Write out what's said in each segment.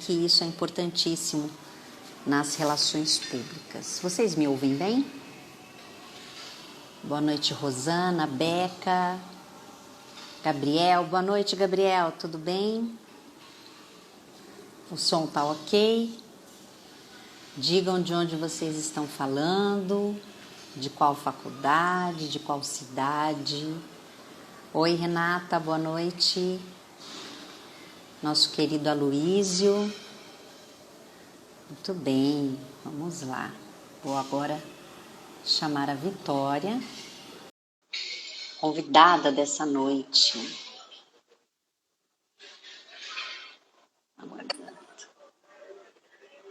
que isso é importantíssimo nas relações públicas. Vocês me ouvem bem? Boa noite, Rosana, Beca, Gabriel. Boa noite, Gabriel, tudo bem? O som tá ok? Digam de onde vocês estão falando, de qual faculdade, de qual cidade. Oi, Renata, boa noite. Nosso querido Aloísio. Muito bem, vamos lá. Vou agora chamar a Vitória, convidada dessa noite. Aguardando.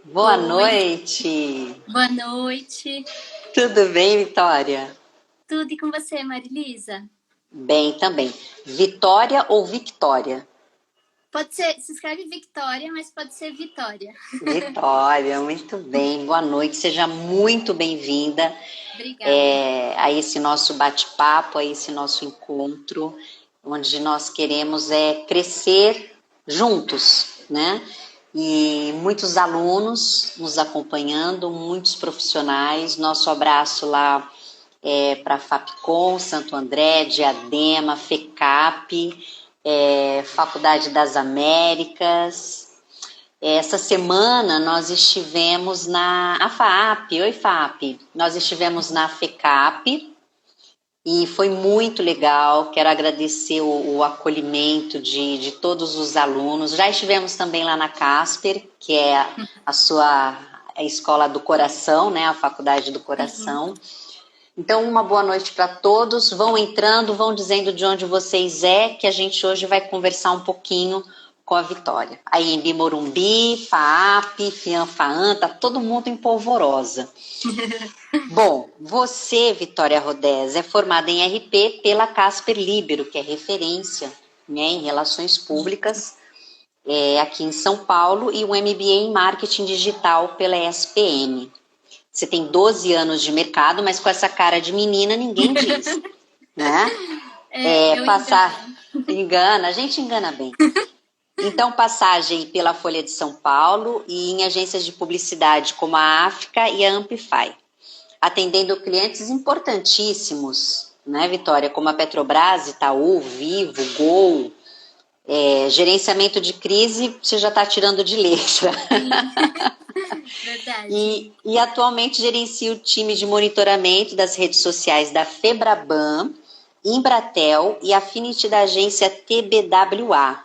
Boa noite. Boa noite. Tudo bem, Vitória? Tudo, e com você, Marilisa? Bem também. Vitória ou Victória? Pode ser, se escreve Victória, mas pode ser Vitória. Vitória, muito bem. Boa noite, seja muito bem-vinda. Obrigada. A esse nosso bate-papo, a esse nosso encontro, onde nós queremos crescer juntos, né? E muitos alunos nos acompanhando, muitos profissionais. Nosso abraço lá para a Fapcom, Santo André, Diadema, FECAP, Faculdade das Américas. Essa semana nós estivemos na FAAP. Oi, FAAP. Nós estivemos na FECAP e foi muito legal. Quero agradecer o acolhimento de todos os alunos. Já estivemos também lá na Casper, que é a escola do coração, né? A Faculdade do Coração. Então, uma boa noite para todos. Vão entrando, vão dizendo de onde vocês que a gente hoje vai conversar um pouquinho com a Vitória. Aí em Morumbi, FAAP, FIAN-FAAN, tá todo mundo em polvorosa. Bom, você, Vitória Rodés, é formada em RP pela Casper Libero, que é referência, né, em relações públicas aqui em São Paulo, e um MBA em Marketing Digital pela ESPM. Você tem 12 anos de mercado, mas com essa cara de menina ninguém diz, né? Engana, a gente engana bem. Então, passagem pela Folha de São Paulo e em agências de publicidade como a África e a Amplify, atendendo clientes importantíssimos, né, Vitória, como a Petrobras, Itaú, Vivo, Gol. Gerenciamento de crise, você já está tirando de letra. Verdade. E atualmente gerencia o time de monitoramento das redes sociais da Febraban, Embratel e Affinity da agência TBWA.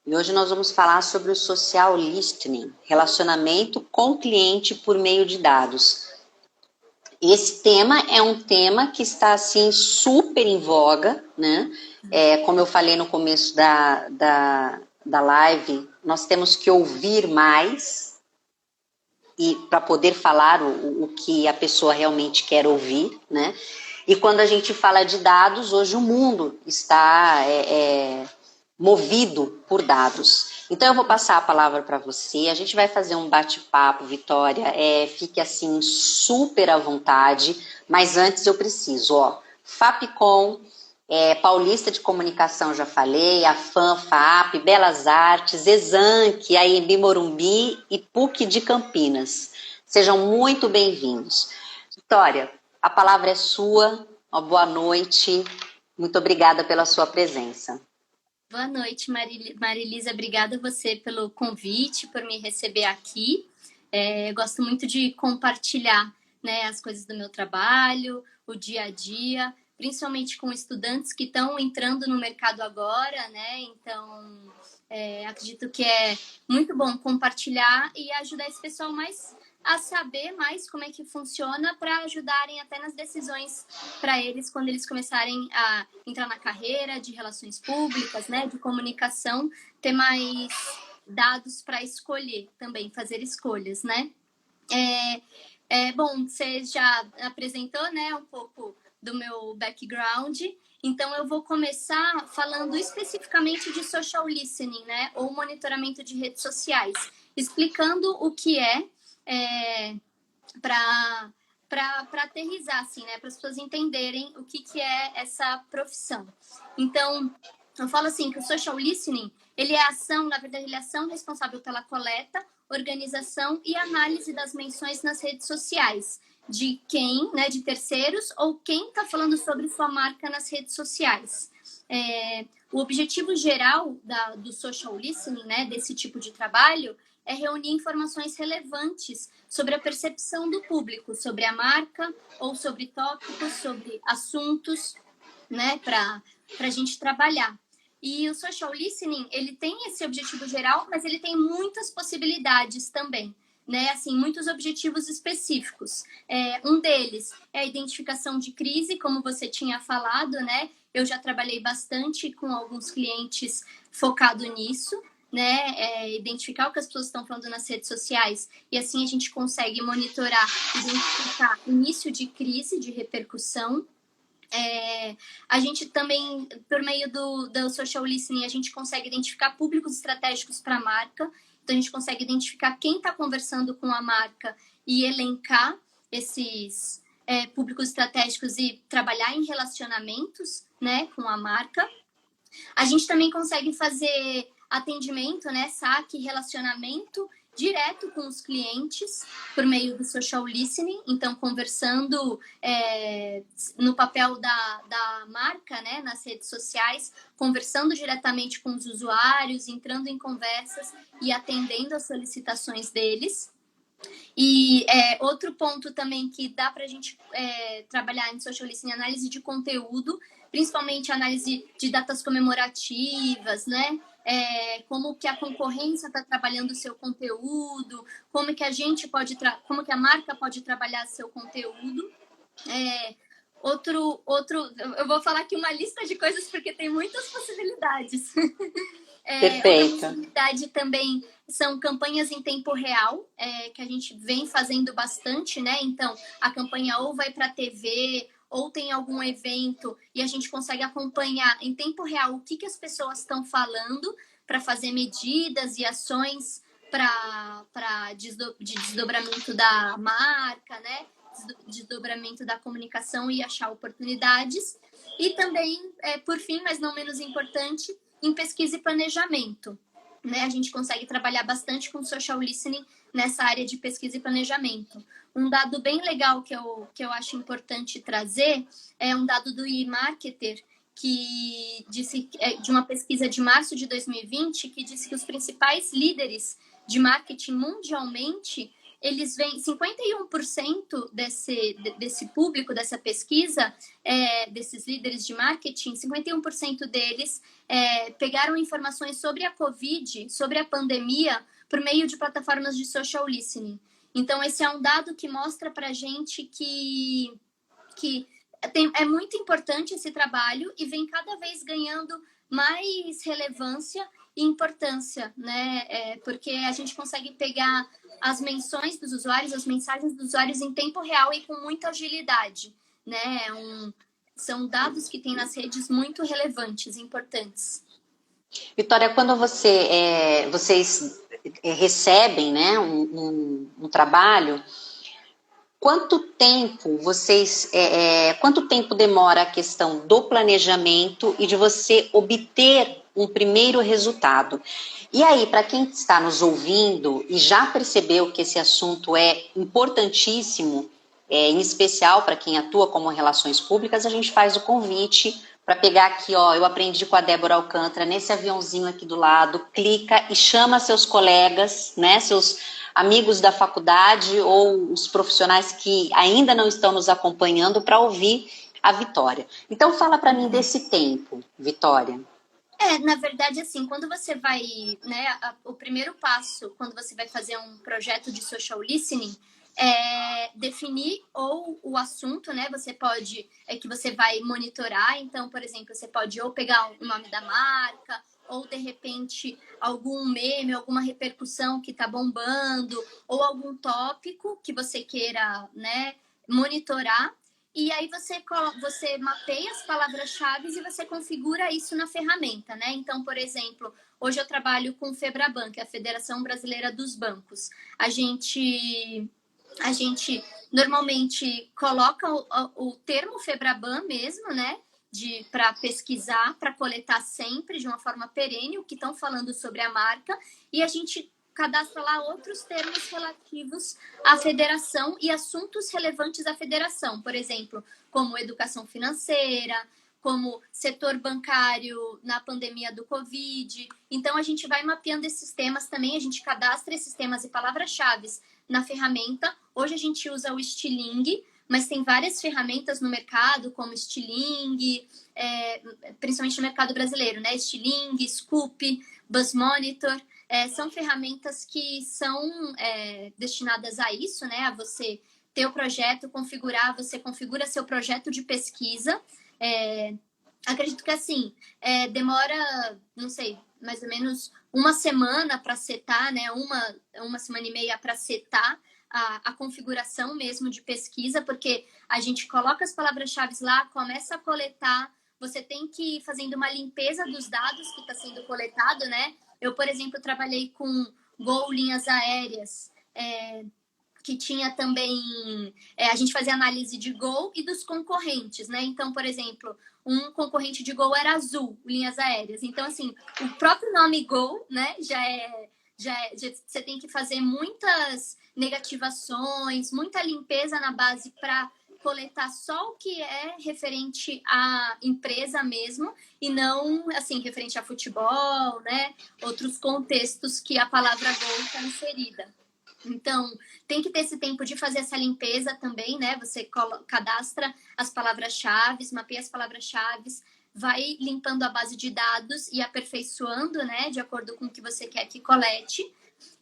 E hoje nós vamos falar sobre o social listening, relacionamento com o cliente por meio de dados. Esse tema é um tema que está assim super em voga, né? Como eu falei no começo da live, nós temos que ouvir mais e para poder falar o que a pessoa realmente quer ouvir, né? E quando a gente fala de dados, hoje o mundo está movido por dados. Então eu vou passar a palavra para você, a gente vai fazer um bate-papo, Vitória, fique assim super à vontade, mas antes eu preciso, Fapcom, Paulista de Comunicação, já falei, a FAM, FAP, Belas Artes, Exanc, a Embi Morumbi e PUC de Campinas. Sejam muito bem-vindos. Vitória, a palavra é sua, uma boa noite, muito obrigada pela sua presença. Boa noite, Marilisa. Obrigada a você pelo convite, por me receber aqui. Eu gosto muito de compartilhar, né, as coisas do meu trabalho, o dia a dia, principalmente com estudantes que estão entrando no mercado agora, né? Então, acredito que é muito bom compartilhar e ajudar esse pessoal a saber mais como é que funciona para ajudarem até nas decisões para eles quando eles começarem a entrar na carreira de relações públicas, né, de comunicação, ter mais dados para escolher também, fazer escolhas, né? Bom, você já apresentou, né, um pouco do meu background, então eu vou começar falando especificamente de social listening, né, ou monitoramento de redes sociais, explicando o que para aterrizar, assim, né, para as pessoas entenderem o que é essa profissão. Então, eu falo assim que o social listening, Ele é ação, na verdade, ele é ação responsável pela coleta, organização e análise das menções nas redes sociais. De quem, né, de terceiros, ou quem está falando sobre sua marca nas redes sociais. O objetivo geral do social listening, né, desse tipo de trabalho, é reunir informações relevantes sobre a percepção do público, sobre a marca, ou sobre tópicos, sobre assuntos, né, para a gente trabalhar. E o social listening, ele tem esse objetivo geral, mas ele tem muitas possibilidades também, né? Assim, muitos objetivos específicos. Um deles é a identificação de crise, como você tinha falado, né? Eu já trabalhei bastante com alguns clientes focado nisso, né? Identificar o que as pessoas estão falando nas redes sociais, e assim a gente consegue monitorar, identificar início de crise, de repercussão. A gente também, por meio do social listening, a gente consegue identificar públicos estratégicos para a marca. Então, a gente consegue identificar quem está conversando com a marca e elencar esses públicos estratégicos e trabalhar em relacionamentos, né, com a marca. A gente também consegue fazer atendimento, né, saque, relacionamento direto com os clientes por meio do social listening, então conversando no papel da marca, né, nas redes sociais, conversando diretamente com os usuários, entrando em conversas e atendendo as solicitações deles. E outro ponto também que dá para a gente trabalhar em social listening, análise de conteúdo, principalmente análise de datas comemorativas, né? Como que a concorrência está trabalhando o seu conteúdo, como que como que a marca pode trabalhar seu conteúdo. Eu vou falar aqui uma lista de coisas porque tem muitas possibilidades. Perfeito. Outra possibilidade também são campanhas em tempo real, que a gente vem fazendo bastante, né? Então, a campanha ou vai para a TV, ou tem algum evento, e a gente consegue acompanhar em tempo real o que as pessoas estão falando para fazer medidas e ações de desdobramento da marca, né? Desdobramento da comunicação e achar oportunidades. E também, por fim, mas não menos importante, em pesquisa e planejamento, né? A gente consegue trabalhar bastante com social listening nessa área de pesquisa e planejamento. Um dado bem legal que eu acho importante trazer é um dado do eMarketer, que disse, de uma pesquisa de março de 2020, que disse que os principais líderes de marketing mundialmente, eles vêm, 51% desse público, dessa pesquisa, desses líderes de marketing, 51% deles pegaram informações sobre a Covid, sobre a pandemia, por meio de plataformas de social listening. Então, esse é um dado que mostra para a gente que é muito importante esse trabalho e vem cada vez ganhando mais relevância e importância, né? Porque a gente consegue pegar as menções dos usuários, as mensagens dos usuários em tempo real e com muita agilidade, né? São dados que tem nas redes muito relevantes e importantes. Vitória, quando vocês recebem, né, um trabalho, quanto tempo demora a questão do planejamento e de você obter um primeiro resultado? E aí, para quem está nos ouvindo e já percebeu que esse assunto é importantíssimo, em especial para quem atua como relações públicas, a gente faz o convite para pegar aqui, ó, eu aprendi com a Débora Alcântara, nesse aviãozinho aqui do lado, clica e chama seus colegas, né, seus amigos da faculdade ou os profissionais que ainda não estão nos acompanhando para ouvir a Vitória. Então, fala para mim desse tempo, Vitória. Na verdade, assim, quando você vai, né, o primeiro passo, quando você vai fazer um projeto de social listening, definir ou o assunto, né? Você pode, que você vai monitorar. Então, por exemplo, você pode ou pegar o nome da marca, ou de repente algum meme, alguma repercussão que está bombando, ou algum tópico que você queira, né, monitorar. E aí você mapeia as palavras-chave e você configura isso na ferramenta, né? Então, por exemplo, hoje eu trabalho com o Febraban, que é a Federação Brasileira dos Bancos. A gente normalmente coloca o termo Febraban mesmo, né? para pesquisar, para coletar sempre de uma forma perene o que estão falando sobre a marca, e a gente cadastra lá outros termos relativos à federação e assuntos relevantes à federação, por exemplo, como educação financeira, como setor bancário na pandemia do Covid. Então, a gente vai mapeando esses temas também, a gente cadastra esses temas e palavras-chave na ferramenta. Hoje a gente usa o Stiling, mas tem várias ferramentas no mercado, como Stiling, principalmente no mercado brasileiro, né? Stiling, Scoop, Buzz Monitor. São ferramentas que são destinadas a isso, né? A você ter o projeto, configurar, você configura seu projeto de pesquisa. Acredito que assim, demora, não sei, mais ou menos uma semana para setar, né? Uma semana e meia para setar a configuração mesmo de pesquisa, porque a gente coloca as palavras-chave lá, começa a coletar, você tem que ir fazendo uma limpeza dos dados que está sendo coletado, né? Eu, por exemplo, trabalhei com Gol Linhas Aéreas, que tinha também... a gente fazia análise de Gol e dos concorrentes, né? Então, por exemplo, um concorrente de Gol era Azul, Linhas Aéreas. Então, assim, o próprio nome Gol, né, já você tem que fazer muitas negativações, muita limpeza na base para coletar só o que é referente à empresa mesmo e não, assim, referente a futebol, né? Outros contextos que a palavra gol está inserida. Então, tem que ter esse tempo de fazer essa limpeza também, né? Você cadastra as palavras-chave, mapeia as palavras-chave, vai limpando a base de dados e aperfeiçoando, né? De acordo com o que você quer que colete.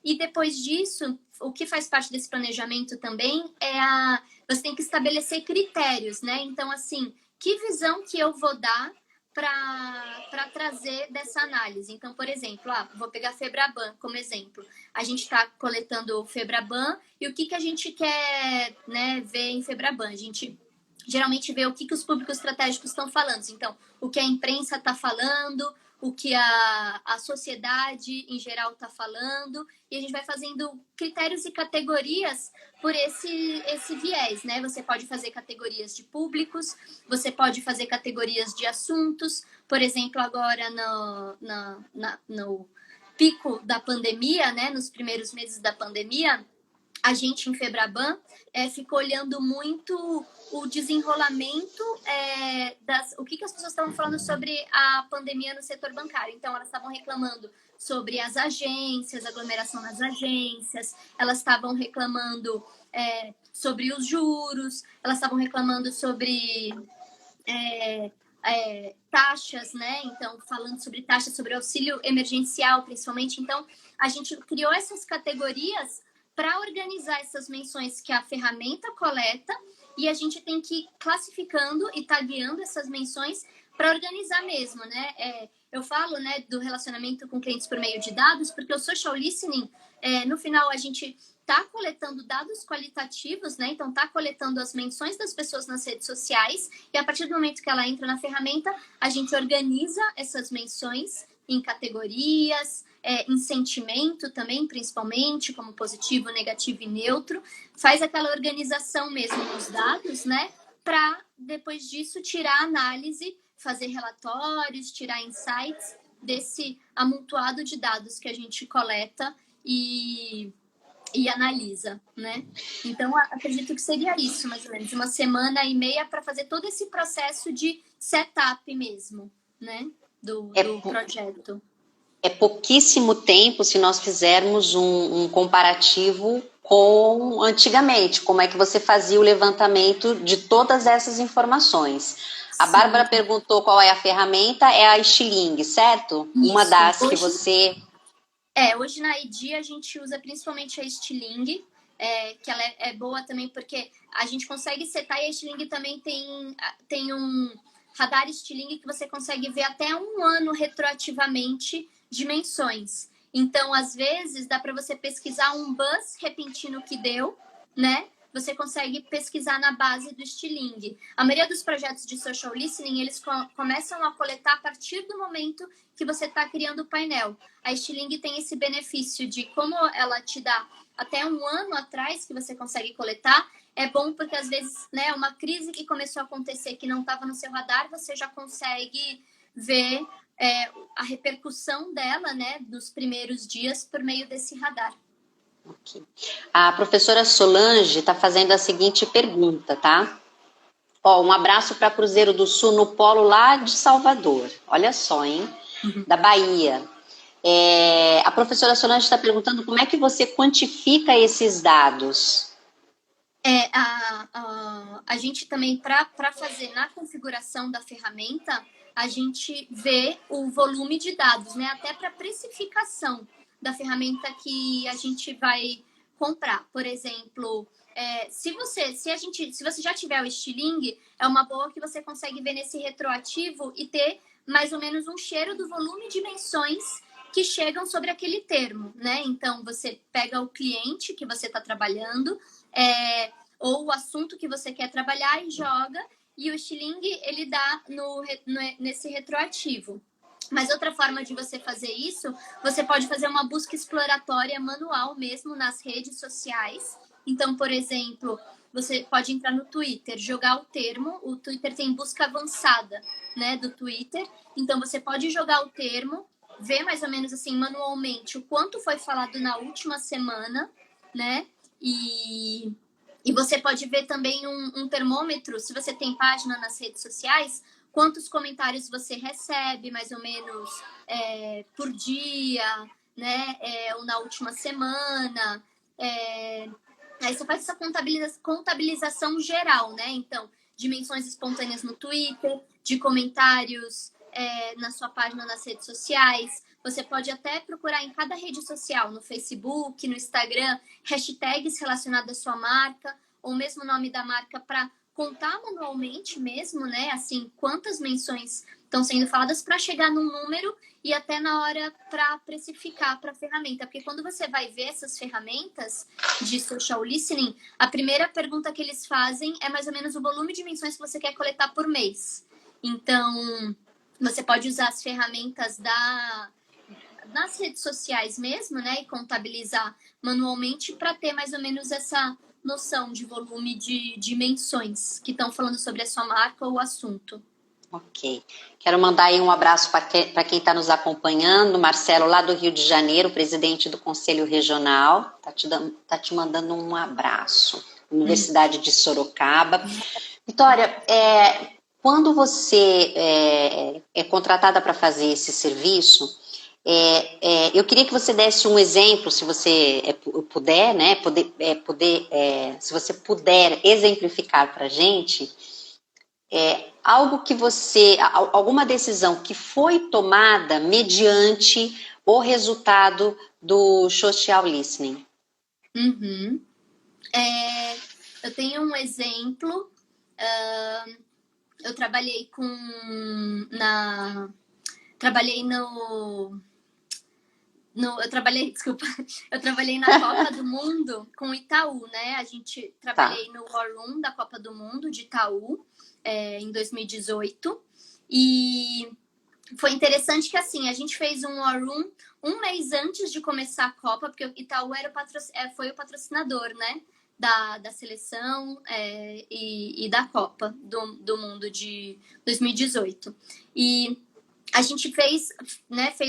E depois disso, o que faz parte desse planejamento também você tem que estabelecer critérios, né? Então, assim, que visão que eu vou dar para trazer dessa análise? Então, por exemplo, vou pegar a Febraban como exemplo. A gente está coletando o Febraban e o que a gente quer, né, ver em Febraban? A gente geralmente vê o que os públicos estratégicos estão falando. Então, o que a imprensa está falando, o que a sociedade em geral está falando, e a gente vai fazendo critérios e categorias por esse viés, né? Você pode fazer categorias de públicos, você pode fazer categorias de assuntos, por exemplo, agora no pico da pandemia, né? Nos primeiros meses da pandemia, a gente em Febraban ficou olhando muito o desenrolamento o que as pessoas estavam falando sobre a pandemia no setor bancário. Então, elas estavam reclamando sobre as agências, aglomeração nas agências, elas estavam reclamando sobre os juros, elas estavam reclamando sobre taxas, né? Então, falando sobre taxas, sobre auxílio emergencial, principalmente. Então, a gente criou essas categorias para organizar essas menções que a ferramenta coleta e a gente tem que ir classificando e tagueando essas menções para organizar mesmo, né? Eu falo, né, do relacionamento com clientes por meio de dados, porque o social listening, no final, a gente está coletando dados qualitativos, né? Então, está coletando as menções das pessoas nas redes sociais e a partir do momento que ela entra na ferramenta, a gente organiza essas menções em categorias, em sentimento também, principalmente, como positivo, negativo e neutro. Faz aquela organização mesmo dos dados, né? Para, depois disso, tirar a análise, fazer relatórios, tirar insights desse amontoado de dados que a gente coleta e analisa, né? Então, acredito que seria isso, mais ou menos, uma semana e meia para fazer todo esse processo de setup mesmo, né? Do projeto. É pouquíssimo tempo se nós fizermos um comparativo com antigamente, como é que você fazia o levantamento de todas essas informações. A Bárbara perguntou qual é a ferramenta, é a Stiling, certo? Isso. Uma das hoje, que você... hoje na ID a gente usa principalmente a Stiling, que ela é boa também porque a gente consegue setar e a Stiling também tem um radar Stiling que você consegue ver até um ano retroativamente dimensões. Então, às vezes, dá para você pesquisar um buzz repentino que deu, né? Você consegue pesquisar na base do Stiling. A maioria dos projetos de social listening, eles começam a coletar a partir do momento que você está criando o painel. A Stiling tem esse benefício de como ela te dá até um ano atrás que você consegue coletar, é bom porque às vezes, né, uma crise que começou a acontecer que não estava no seu radar, você já consegue ver a repercussão dela, né, dos primeiros dias por meio desse radar. Okay. A professora Solange está fazendo a seguinte pergunta, tá? Ó, um abraço para Cruzeiro do Sul, no polo lá de Salvador. Olha só, hein? Da Bahia. A professora Solange está perguntando como é que você quantifica esses dados. A gente também, para fazer na configuração da ferramenta, a gente vê o volume de dados, né? Até para precificação da ferramenta que a gente vai comprar. Por exemplo, se você já tiver o Stiling, é uma boa que você consegue ver nesse retroativo e ter mais ou menos um cheiro do volume de menções que chegam sobre aquele termo, né? Então, você pega o cliente que você está trabalhando, ou o assunto que você quer trabalhar e joga, e o Stiling, ele dá nesse retroativo. Mas outra forma de você fazer isso, você pode fazer uma busca exploratória manual mesmo nas redes sociais. Então, por exemplo, você pode entrar no Twitter, jogar o termo, o Twitter tem busca avançada, né, do Twitter. Então, você pode jogar o termo, ver mais ou menos assim, manualmente, o quanto foi falado na última semana, né, e você pode ver também um termômetro, se você tem página nas redes sociais, quantos comentários você recebe, mais ou menos, por dia, né? Ou na última semana. Aí você faz essa contabilização geral, né? Então, de menções espontâneas no Twitter, de comentários na sua página nas redes sociais. Você pode até procurar em cada rede social, no Facebook, no Instagram, hashtags relacionadas à sua marca, ou mesmo o nome da marca, para contar manualmente mesmo, né? Assim, quantas menções estão sendo faladas para chegar num número e até na hora para precificar para a ferramenta. Porque quando você vai ver essas ferramentas de social listening, a primeira pergunta que eles fazem é mais ou menos o volume de menções que você quer coletar por mês. Então, você pode usar as ferramentas nas redes sociais mesmo, né? E contabilizar manualmente para ter mais ou menos essa noção de volume de menções que estão falando sobre a sua marca ou o assunto. Ok. Quero mandar aí um abraço para quem está nos acompanhando. Marcelo, lá do Rio de Janeiro, presidente do Conselho Regional, tá te mandando um abraço. Universidade de Sorocaba. Vitória, quando você é contratada para fazer esse serviço, eu queria que você desse um exemplo, se você puder, né? Se você puder exemplificar para a gente algo que alguma decisão que foi tomada mediante o resultado do social listening. Uhum. Eu tenho um exemplo. Eu trabalhei eu trabalhei na Copa do Mundo com o Itaú, né? Trabalhei no War Room da Copa do Mundo de Itaú em 2018 e foi interessante que assim, a gente fez um War Room um mês antes de começar a Copa, porque o Itaú foi o patrocinador, né? Da seleção e da Copa do Mundo de 2018. E a gente fez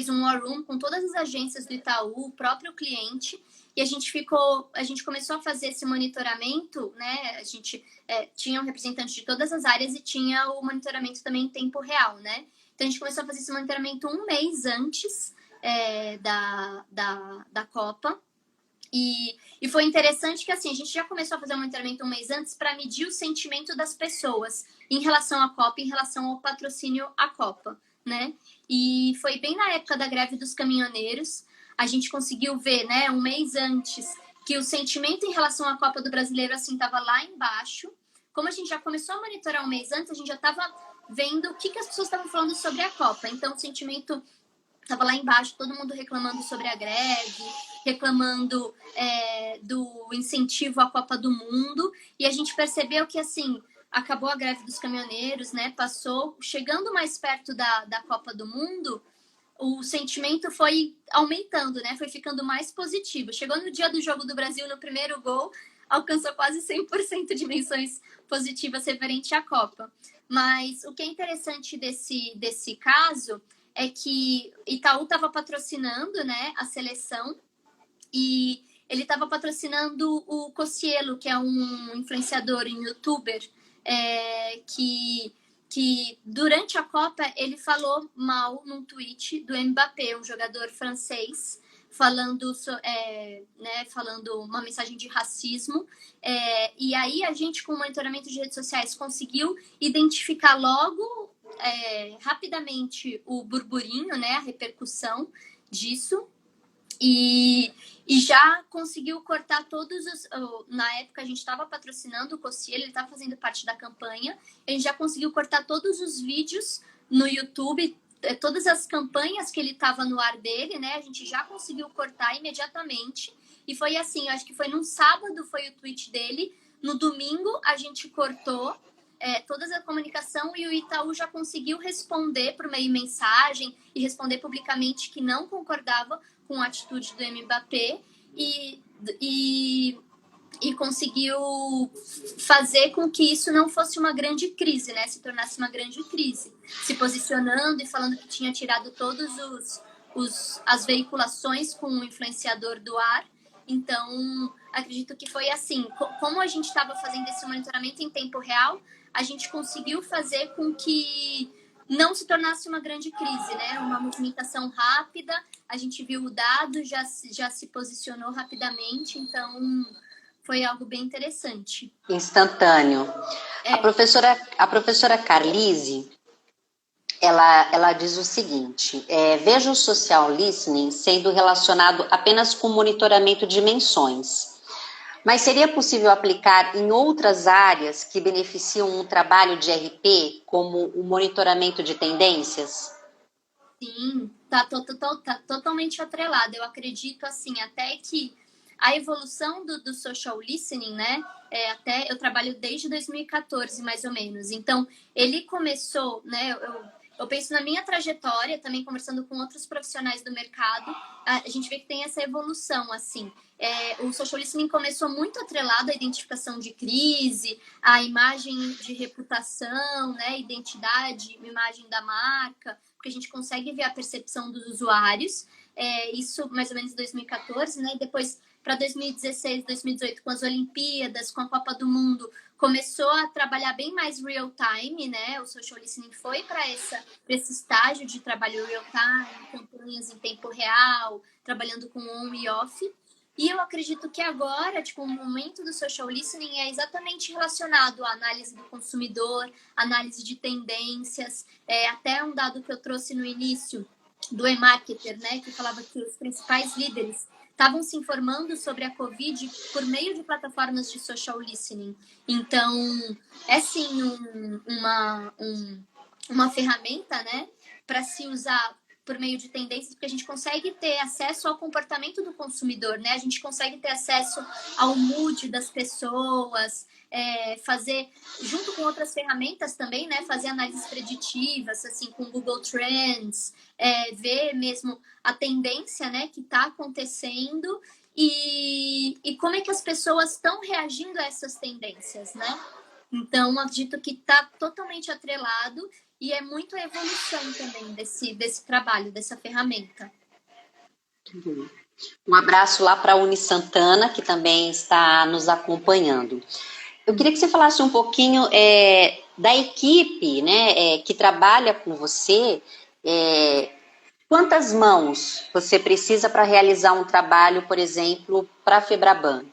um War Room com todas as agências do Itaú, o próprio cliente, e a gente começou a fazer esse monitoramento, né? A gente tinha um representante de todas as áreas e tinha o monitoramento também em tempo real, né? Então a gente começou a fazer esse monitoramento um mês antes da Copa. E foi interessante que assim, a gente já começou a fazer o monitoramento um mês antes para medir o sentimento das pessoas em relação à Copa, em relação ao patrocínio à Copa, né? E foi bem na época da greve dos caminhoneiros, a gente conseguiu ver, né, um mês antes, que o sentimento em relação à Copa do Brasileiro assim estava lá embaixo. Como a gente já começou a monitorar um mês antes, a gente já estava vendo o que as pessoas estavam falando sobre a Copa. Então o sentimento estava lá embaixo, todo mundo reclamando sobre a greve, reclamando do incentivo à Copa do Mundo, e a gente percebeu que, assim, acabou a greve dos caminhoneiros, né? Chegando mais perto da Copa do Mundo, o sentimento foi aumentando, né? Foi ficando mais positivo. Chegou no dia do jogo do Brasil, no primeiro gol, alcançou quase 100% de menções positivas referente à Copa. Mas o que é interessante desse caso é que Itaú estava patrocinando, né, a seleção, e ele estava patrocinando o Cocielo, que é um influenciador, um youtuber, que durante a Copa ele falou mal num tweet do Mbappé, um jogador francês, falando uma mensagem de racismo. E aí a gente, com o monitoramento de redes sociais, conseguiu identificar logo, rapidamente, o burburinho, né, a repercussão disso. E já conseguiu cortar todos os... Na época, a gente estava patrocinando o Cocielo, ele estava fazendo parte da campanha. A gente já conseguiu cortar todos os vídeos no YouTube, todas as campanhas que ele estava no ar dele, né? A gente já conseguiu cortar imediatamente. E foi assim, acho que foi num sábado, foi o tweet dele. No domingo, a gente cortou toda a comunicação e o Itaú já conseguiu responder por meio de mensagem e responder publicamente que não concordava com a atitude do Mbappé e conseguiu fazer com que isso não fosse uma grande crise, né? Se tornasse uma grande crise, se posicionando e falando que tinha tirado todos as veiculações com o influenciador do ar. Então, acredito que foi assim. Como a gente estava fazendo esse monitoramento em tempo real, a gente conseguiu fazer com que não se tornasse uma grande crise, né? Uma movimentação rápida, a gente viu o dado, já se posicionou rapidamente, então foi algo bem interessante. Instantâneo. A professora Carlise, ela diz o seguinte: vejo o social listening sendo relacionado apenas com monitoramento de menções. Mas seria possível aplicar em outras áreas que beneficiam um trabalho de RP, como o monitoramento de tendências? Sim, tá totalmente atrelado. Eu acredito, assim, até que a evolução do social listening, né? Até eu trabalho desde 2014, mais ou menos. Então, ele começou, né? Eu penso na minha trajetória, também conversando com outros profissionais do mercado, a gente vê que tem essa evolução, assim. O social listening começou muito atrelado à identificação de crise, à imagem de reputação, né, identidade, imagem da marca, porque a gente consegue ver a percepção dos usuários. Isso mais ou menos em 2014, né? Depois, para 2016, 2018, com as Olimpíadas, com a Copa do Mundo, começou a trabalhar bem mais real time, né? O social listening foi para esse estágio de trabalho real time, campanhas em tempo real, trabalhando com on e off. E eu acredito que agora, tipo, o momento do social listening é exatamente relacionado à análise do consumidor, análise de tendências, até um dado que eu trouxe no início do eMarketer, né, que falava que os principais líderes estavam se informando sobre a Covid por meio de plataformas de social listening. Então, é sim uma ferramenta, né, para se usar por meio de tendências, porque a gente consegue ter acesso ao comportamento do consumidor, né? A gente consegue ter acesso ao mood das pessoas, fazer, junto com outras ferramentas também, né? Fazer análises preditivas, assim, com Google Trends, ver mesmo a tendência, né, que está acontecendo e como é que as pessoas estão reagindo a essas tendências, né? Então, acredito que está totalmente atrelado e é muito a evolução também desse trabalho, dessa ferramenta. Um abraço lá para a Uni Santana, que também está nos acompanhando. Eu queria que você falasse um pouquinho da equipe, né, que trabalha com você. Quantas mãos você precisa para realizar um trabalho, por exemplo, para a Febraban?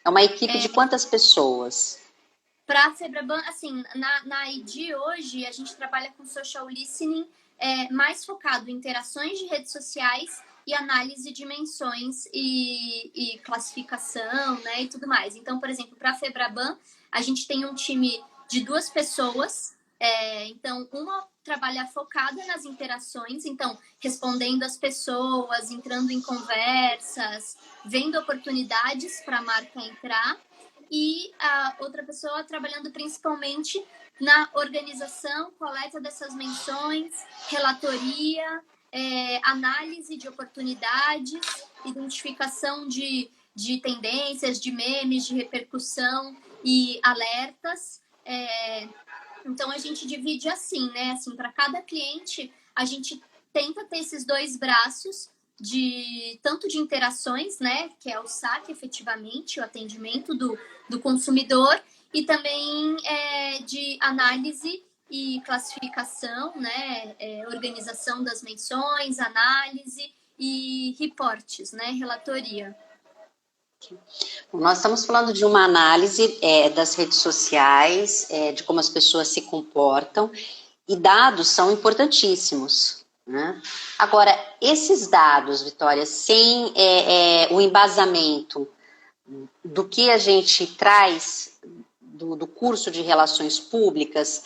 É uma equipe de quantas pessoas? Para a Febraban, assim, na ID hoje, a gente trabalha com social listening mais focado em interações de redes sociais e análise de menções e classificação, né, e tudo mais. Então, por exemplo, para a Febraban, a gente tem um time de 2 pessoas. Então, uma trabalha focada nas interações, então, respondendo as pessoas, entrando em conversas, vendo oportunidades para a marca entrar, e a outra pessoa trabalhando principalmente na organização, coleta dessas menções, relatoria, análise de oportunidades, identificação de tendências, de memes, de repercussão e alertas. Então, a gente divide assim, né? Assim, para cada cliente, a gente tenta ter esses dois braços tanto de interações, né? Que é o saque, efetivamente, o atendimento do consumidor, e também de análise e classificação, né? Organização das menções, análise e reportes, né? Relatoria. Nós estamos falando de uma análise das redes sociais, de como as pessoas se comportam, e dados são importantíssimos, né? Agora, esses dados, Vitória, sem o embasamento do que a gente traz do curso de Relações Públicas,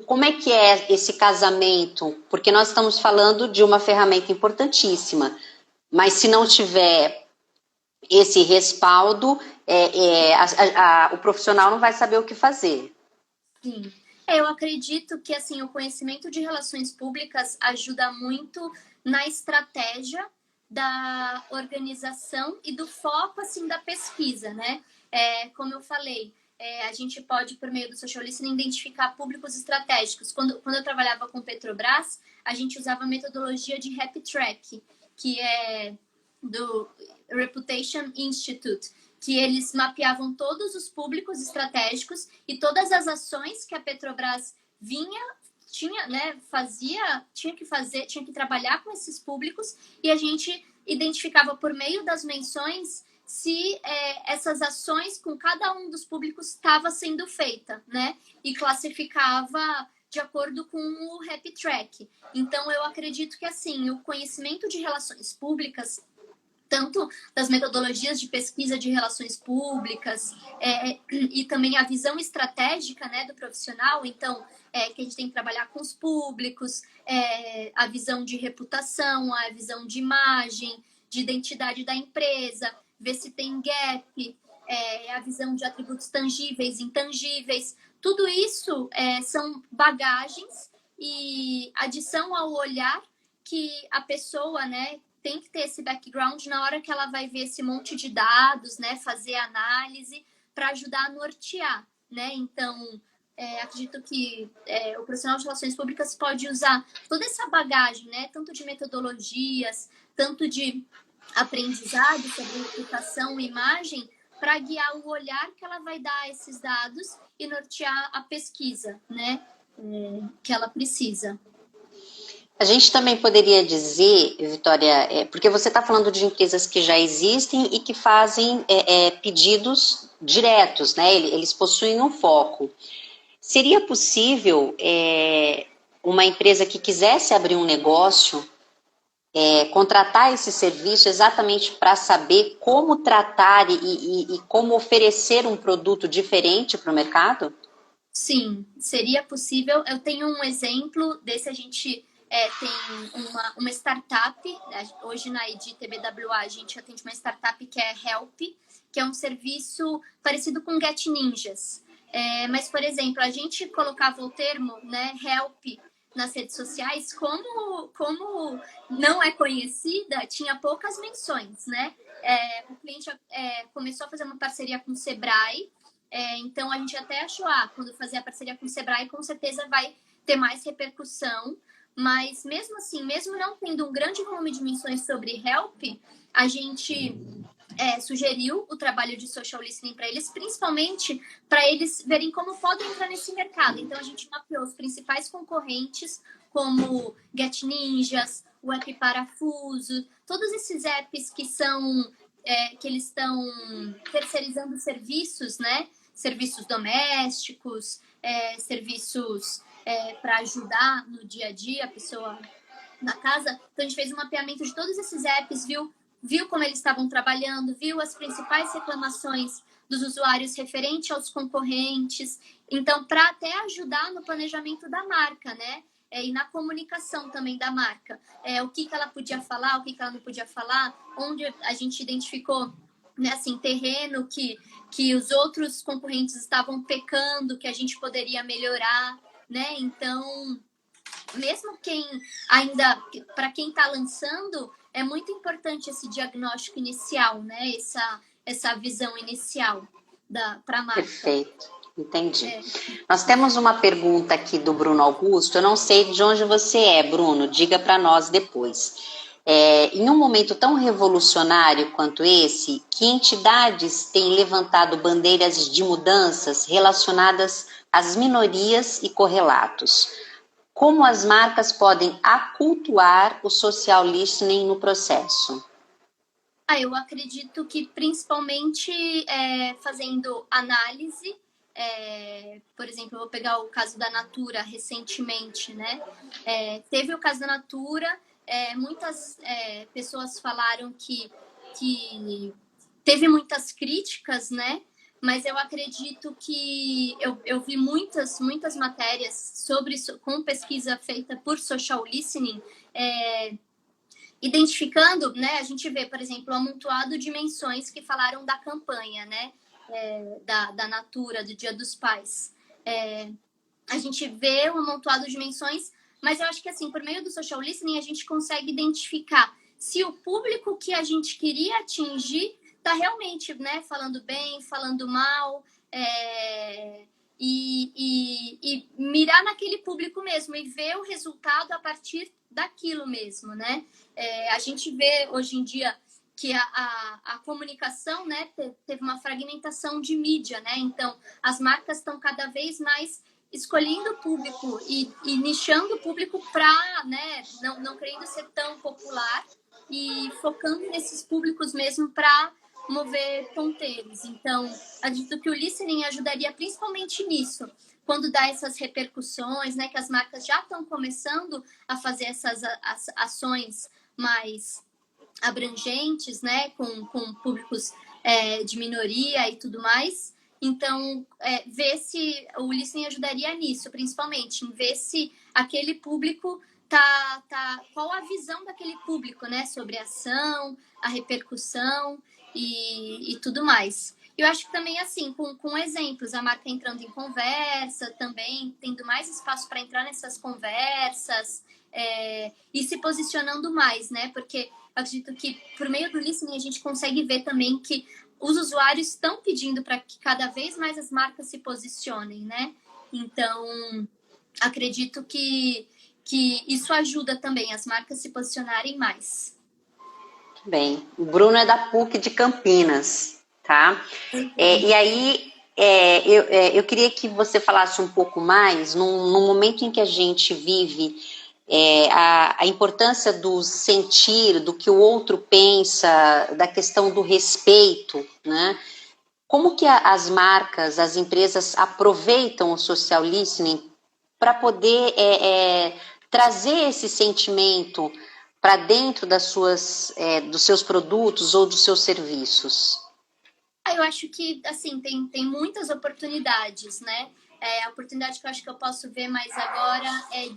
como é que é esse casamento? Porque nós estamos falando de uma ferramenta importantíssima, mas se não tiver esse respaldo, o profissional não vai saber o que fazer. Sim. Eu acredito que assim, o conhecimento de relações públicas ajuda muito na estratégia da organização e do foco assim, da pesquisa, né? Como eu falei, a gente pode, por meio do social listening, identificar públicos estratégicos. Quando eu trabalhava com Petrobras, a gente usava a metodologia de RepTrack, que é do Reputation Institute, que eles mapeavam todos os públicos estratégicos e todas as ações que a Petrobras tinha que trabalhar com esses públicos, e a gente identificava por meio das menções se essas ações com cada um dos públicos estava sendo feita, né? E classificava de acordo com o RepTrack. Então, eu acredito que, assim, o conhecimento de relações públicas, tanto das metodologias de pesquisa de relações públicas e também a visão estratégica, né, do profissional, então, que a gente tem que trabalhar com os públicos, a visão de reputação, a visão de imagem, de identidade da empresa, ver se tem gap, a visão de atributos tangíveis, intangíveis, tudo isso são bagagens e adição ao olhar que a pessoa, né, tem que ter esse background na hora que ela vai ver esse monte de dados, né, fazer análise para ajudar a nortear, né? Então, acredito que o profissional de relações públicas pode usar toda essa bagagem, né, tanto de metodologias, tanto de aprendizado sobre reputação e imagem, para guiar o olhar que ela vai dar a esses dados e nortear a pesquisa, né, que ela precisa. A gente também poderia dizer, Vitória, porque você está falando de empresas que já existem e que fazem pedidos diretos, né? Eles possuem um foco. Seria possível uma empresa que quisesse abrir um negócio contratar esse serviço exatamente para saber como tratar e como oferecer um produto diferente para o mercado? Sim, seria possível. Eu tenho um exemplo desse. A gente tem uma startup, hoje na ID TBWA a gente atende uma startup que é Help, que é um serviço parecido com Get Ninjas. Mas, por exemplo, a gente colocava o termo, né, Help nas redes sociais, como não é conhecida, tinha poucas menções, né? O cliente começou a fazer uma parceria com o Sebrae, então a gente até achou, quando fazer a parceria com o Sebrae, com certeza vai ter mais repercussão, mas mesmo assim, mesmo não tendo um grande volume de menções sobre Help, a gente sugeriu o trabalho de social listening para eles, principalmente para eles verem como podem entrar nesse mercado. Então, a gente mapeou os principais concorrentes, como Get Ninjas, o App Parafuso, todos esses apps que são que eles estão terceirizando serviços, né? Serviços domésticos, serviços para ajudar no dia a dia a pessoa na casa. Então, a gente fez um mapeamento de todos esses apps, viu como eles estavam trabalhando, viu as principais reclamações dos usuários referente aos concorrentes. Então, para até ajudar no planejamento da marca, né? E na comunicação também da marca. O que ela podia falar, o que ela não podia falar, onde a gente identificou, né, assim, terreno que os outros concorrentes estavam pecando, que a gente poderia melhorar, né? Então, mesmo quem ainda, para quem está lançando, é muito importante esse diagnóstico inicial, né? Essa visão inicial para a marca. Perfeito, entendi. Nós temos uma pergunta aqui do Bruno Augusto. Eu não sei de onde você é, Bruno, diga para nós depois. Em um momento tão revolucionário quanto esse, que entidades têm levantado bandeiras de mudanças relacionadas às minorias e correlatos? Como as marcas podem acultuar o social listening no processo? Eu acredito que principalmente fazendo análise, por exemplo, eu vou pegar o caso da Natura recentemente, né? Teve o caso da Natura, muitas pessoas falaram que teve muitas críticas, né? Mas eu acredito que eu vi muitas matérias com pesquisa feita por social listening, identificando, né? A gente vê, por exemplo, o amontoado de menções que falaram da campanha, né? Da Natura, do Dia dos Pais. A gente vê um amontoado de menções, mas eu acho que, assim, por meio do social listening, a gente consegue identificar se o público que a gente queria atingir está realmente, né, falando bem, falando mal, e mirar naquele público mesmo e ver o resultado a partir daquilo mesmo, né? A gente vê hoje em dia que a comunicação, né, teve uma fragmentação de mídia, né? Então, as marcas estão cada vez mais escolhendo o público e nichando o público para, né, não querendo ser tão popular e focando nesses públicos mesmo para mover ponteiros. Então, acredito que o listening ajudaria principalmente nisso, quando dá essas repercussões, né, que as marcas já estão começando a fazer essas ações mais abrangentes, né, com públicos de minoria e tudo mais. Então, ver se o listening ajudaria nisso, principalmente, em ver se aquele público qual a visão daquele público, né, sobre a ação, a repercussão e tudo mais. Eu acho que também, assim, com exemplos, a marca entrando em conversa também, tendo mais espaço para entrar nessas conversas, e se posicionando mais, né? Porque eu acredito que por meio do listening a gente consegue ver também que os usuários estão pedindo para que cada vez mais as marcas se posicionem, né? Então, acredito que isso ajuda também as marcas se posicionarem mais. Bem, o Bruno é da PUC de Campinas, tá? E aí, eu queria que você falasse um pouco mais, num momento em que a gente vive a importância do sentir, do que o outro pensa, da questão do respeito, né? Como que as marcas, as empresas aproveitam o social listening para poder trazer esse sentimento para dentro dos seus produtos ou dos seus serviços? Eu acho que, assim, tem muitas oportunidades, né? A oportunidade que eu acho que eu posso ver mais agora é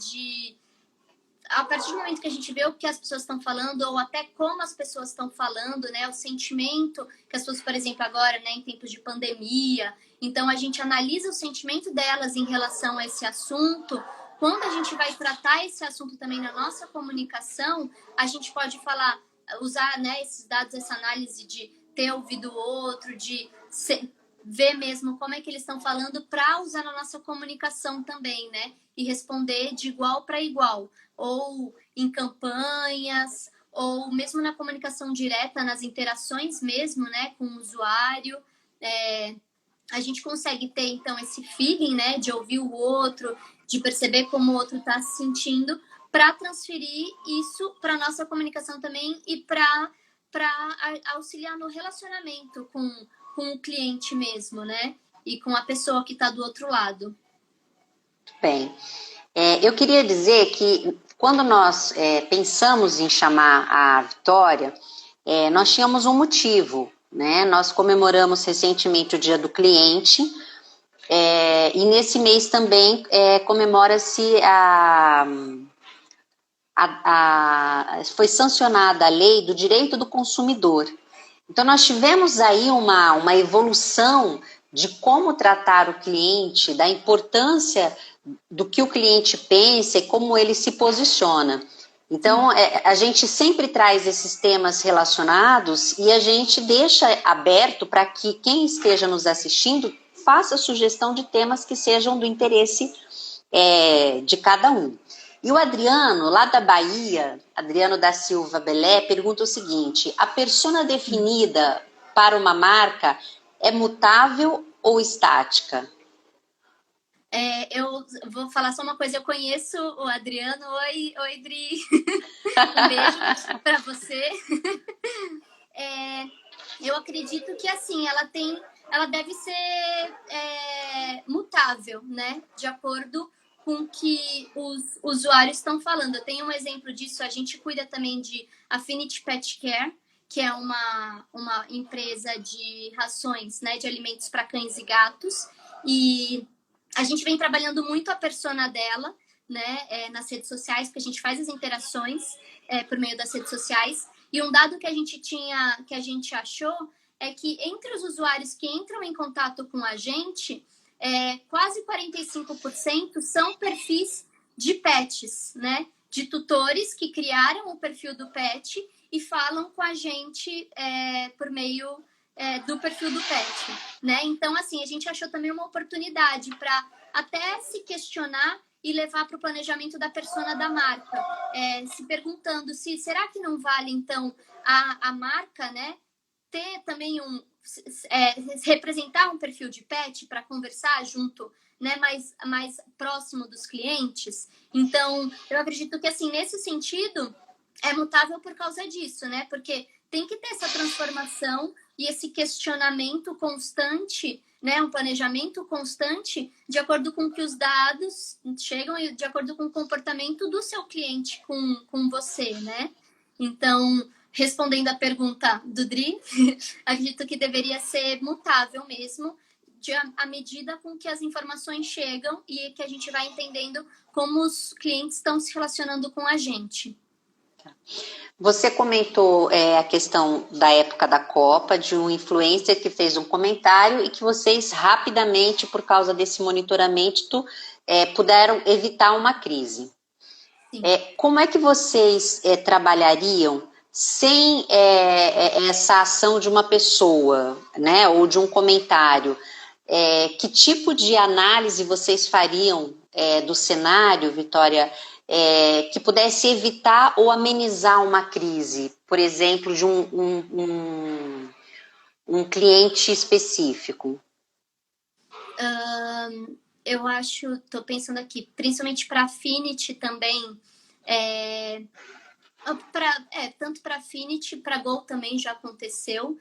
a partir do momento que a gente vê o que as pessoas estão falando, ou até como as pessoas estão falando, né? O sentimento que as pessoas, por exemplo, agora, né, em tempos de pandemia, então a gente analisa o sentimento delas em relação a esse assunto. Quando a gente vai tratar esse assunto também na nossa comunicação, a gente pode usar, né, esses dados, essa análise de ter ouvido o outro, de ver mesmo como é que eles estão falando para usar na nossa comunicação também, né? E responder de igual para igual, ou em campanhas, ou mesmo na comunicação direta, nas interações mesmo, né, com o usuário. A gente consegue ter, então, esse feeling, né, de ouvir o outro, de perceber como o outro está se sentindo, para transferir isso para a nossa comunicação também e para auxiliar no relacionamento com o cliente mesmo, né? E com a pessoa que está do outro lado. Bem, eu queria dizer que quando nós pensamos em chamar a Vitória, nós tínhamos um motivo, né? Nós comemoramos recentemente o Dia do Cliente, e nesse mês também comemora-se foi sancionada a lei do direito do consumidor. Então, nós tivemos aí uma evolução de como tratar o cliente, da importância do que o cliente pensa e como ele se posiciona. Então, a gente sempre traz esses temas relacionados e a gente deixa aberto para que quem esteja nos assistindo faça sugestão de temas que sejam do interesse de cada um. E o Adriano, lá da Bahia, Adriano da Silva Belé, pergunta o seguinte: a persona definida para uma marca é mutável ou estática? Eu vou falar só uma coisa, eu conheço o Adriano. Oi, Dri. Um beijo para você. Eu acredito que assim, ela deve ser mutável, né? De acordo com o que os usuários estão falando. Eu tenho um exemplo disso, a gente cuida também de Affinity Pet Care, que é uma empresa de rações, né, de alimentos para cães e gatos, e a gente vem trabalhando muito a persona dela, né, nas redes sociais, porque a gente faz as interações por meio das redes sociais. E um dado que a gente achou é que entre os usuários que entram em contato com a gente, quase 45% são perfis de pets, né? De tutores que criaram o perfil do pet e falam com a gente por meio do perfil do pet, né? Então, assim, a gente achou também uma oportunidade para até se questionar e levar para o planejamento da persona da marca, se perguntando será que não vale, então, a marca, né, ter também representar um perfil de pet para conversar junto, né, mais próximo dos clientes. Então, eu acredito que, assim, nesse sentido, é mutável por causa disso, né? Porque tem que ter essa transformação e esse questionamento constante, né? Um planejamento constante de acordo com que os dados chegam e de acordo com o comportamento do seu cliente com você, né? Então, respondendo à pergunta do Dri, acredito que deveria ser mutável mesmo, à medida com que as informações chegam e que a gente vai entendendo como os clientes estão se relacionando com a gente. Você comentou a questão da época da Copa, de um influencer que fez um comentário e que vocês rapidamente, por causa desse monitoramento, puderam evitar uma crise. Como é que vocês trabalhariam sem essa ação de uma pessoa, né, ou de um comentário? Que tipo de análise vocês fariam do cenário, Vitória, que pudesse evitar ou amenizar uma crise, por exemplo, de um cliente específico? Eu acho, estou pensando aqui, principalmente para Affinity também, tanto para Affinity, para Gol também já aconteceu.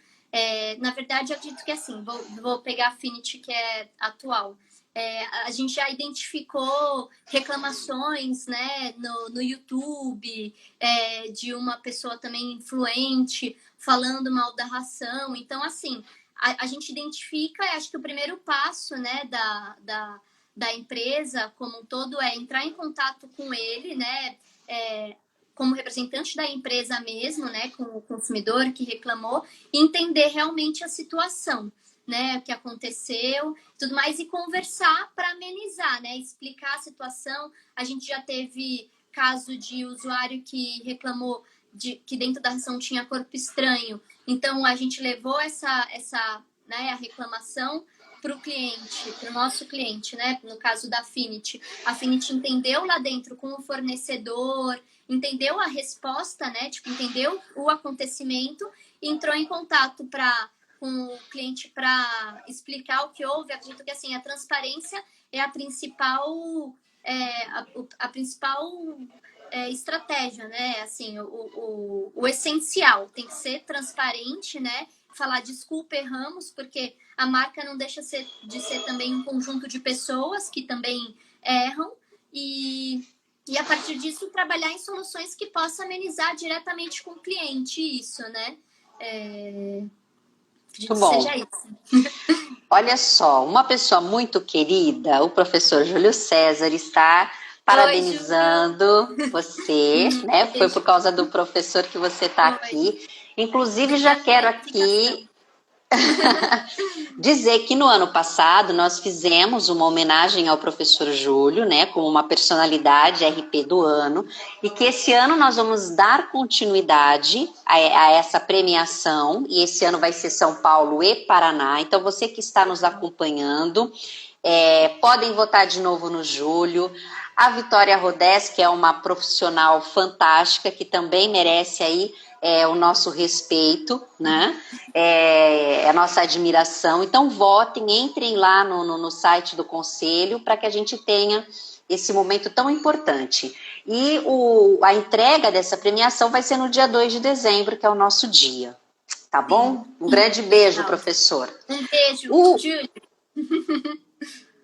Na verdade, eu acredito que assim, vou pegar a Affinity, que é atual. A gente já identificou reclamações, né, no YouTube, de uma pessoa também influente falando mal da ração. Então, assim, a gente identifica, acho que o primeiro passo, né, da empresa como um todo é entrar em contato com ele, né, como representante da empresa mesmo, né, com o consumidor que reclamou, e entender realmente a situação, né, o que aconteceu, tudo mais, e conversar para amenizar, né, explicar a situação. A gente já teve caso de usuário que reclamou que dentro da ração tinha corpo estranho, então a gente levou né, a reclamação para o cliente, para o nosso cliente, né, no caso da Affinity. A Affinity entendeu lá dentro com o fornecedor, entendeu a resposta, né, tipo, entendeu o acontecimento, entrou em contato com o cliente para explicar o que houve. Eu acredito que, assim, a transparência é a principal estratégia, né? Assim, o essencial tem que ser transparente, né? Falar desculpa, erramos, porque a marca não deixa de ser também um conjunto de pessoas que também erram, e a partir disso trabalhar em soluções que possam amenizar diretamente com o cliente isso, né? Muito bom. Seja isso. Olha só, uma pessoa muito querida, o professor Júlio César, está parabenizando você, né? Foi por causa do professor que você está aqui. Inclusive, já quero aqui Dizer que no ano passado nós fizemos uma homenagem ao professor Júlio, né, como uma personalidade RP do ano, e que esse ano nós vamos dar continuidade a essa premiação, e esse ano vai ser São Paulo e Paraná. Então você que está nos acompanhando, podem votar de novo no Júlio. A Vitória Rodés, que é uma profissional fantástica, que também merece aí o nosso respeito, né? A nossa admiração. Então, votem, entrem lá no site do Conselho para que a gente tenha esse momento tão importante. E a entrega dessa premiação vai ser no dia 2 de dezembro, que é o nosso dia. Tá bom? Um grande beijo, professor. Um beijo, Júlio.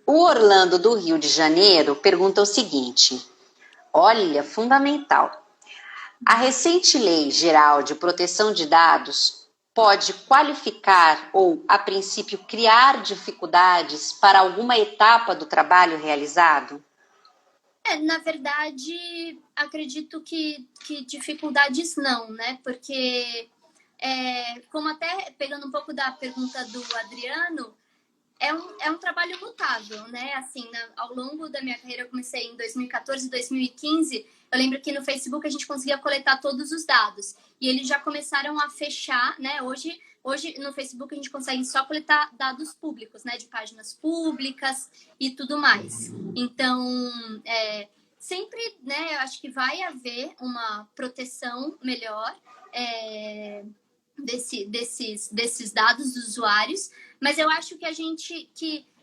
O Orlando, do Rio de Janeiro, pergunta o seguinte: olha, fundamental. A recente Lei Geral de Proteção de Dados pode qualificar ou, a princípio, criar dificuldades para alguma etapa do trabalho realizado? Na verdade, acredito que dificuldades não, né? Porque, como até pegando um pouco da pergunta do Adriano, é um trabalho mutável, né? Assim, ao longo da minha carreira, eu comecei em 2014, 2015. Eu lembro que no Facebook a gente conseguia coletar todos os dados. E eles já começaram a fechar, né? Hoje no Facebook a gente consegue só coletar dados públicos, né? De páginas públicas e tudo mais. Então, sempre, né? Eu acho que vai haver uma proteção melhor desses dados dos usuários. Mas eu acho que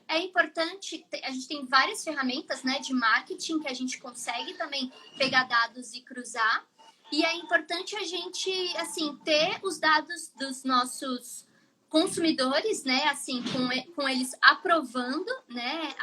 é importante, a gente tem várias ferramentas, né, de marketing que a gente consegue também pegar dados e cruzar. E é importante a gente, assim, ter os dados dos nossos consumidores, né, assim, com eles aprovando, né,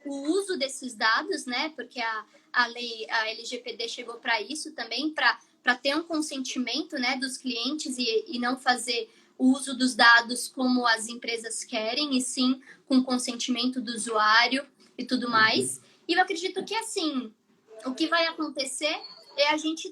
o uso desses dados, né, porque a lei, a LGPD chegou para isso também, para ter um consentimento, né, dos clientes e não fazer o uso dos dados como as empresas querem, e sim com consentimento do usuário e tudo mais. E eu acredito que, assim, o que vai acontecer é a gente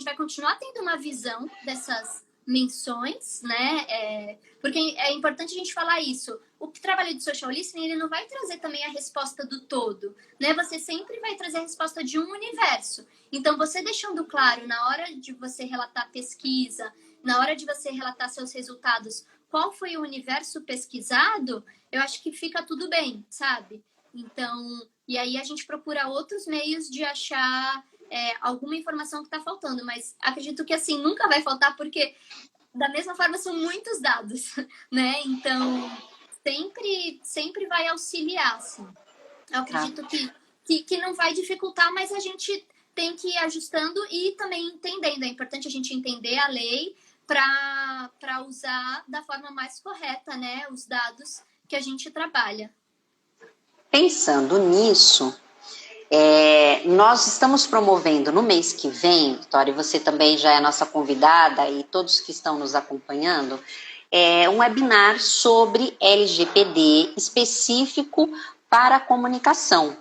vai continuar tendo uma visão dessas menções, né? Porque é importante a gente falar isso. O trabalho de social listening, ele não vai trazer também a resposta do todo, né? Você sempre vai trazer a resposta de um universo. Então, você deixando claro, na hora de você relatar pesquisa, na hora de você relatar seus resultados, qual foi o universo pesquisado, eu acho que fica tudo bem, sabe? Então, e aí a gente procura outros meios de achar alguma informação que está faltando, mas acredito que, assim, nunca vai faltar, porque da mesma forma são muitos dados, né? Então, sempre vai auxiliar, assim. Eu acredito que não vai dificultar, mas a gente tem que ir ajustando e também entendendo. É importante a gente entender a lei para usar da forma mais correta, né, os dados que a gente trabalha. Pensando nisso, nós estamos promovendo no mês que vem, Vitória, você também já é nossa convidada e todos que estão nos acompanhando, um webinar sobre LGPD específico para a comunicação.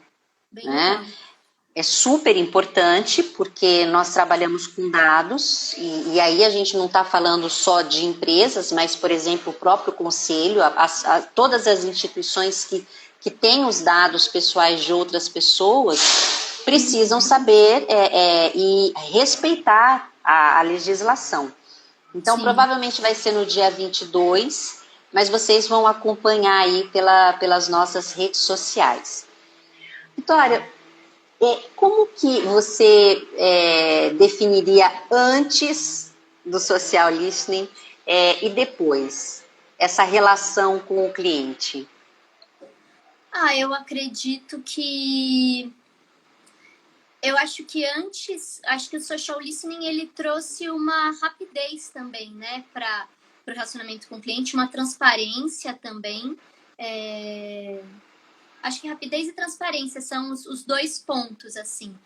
Bem né? legal. É super importante porque nós trabalhamos com dados e aí a gente não está falando só de empresas, mas, por exemplo, o próprio conselho, todas as instituições que têm os dados pessoais de outras pessoas precisam saber e respeitar a legislação. Então, Sim. Provavelmente vai ser no dia 22, mas vocês vão acompanhar aí pelas nossas redes sociais. Vitória, como que você definiria antes do social listening e depois essa relação com o cliente? Eu acredito que... Eu acho que acho que o social listening, ele trouxe uma rapidez também, né, para o relacionamento com o cliente, uma transparência também. Acho que rapidez e transparência são os dois pontos, assim.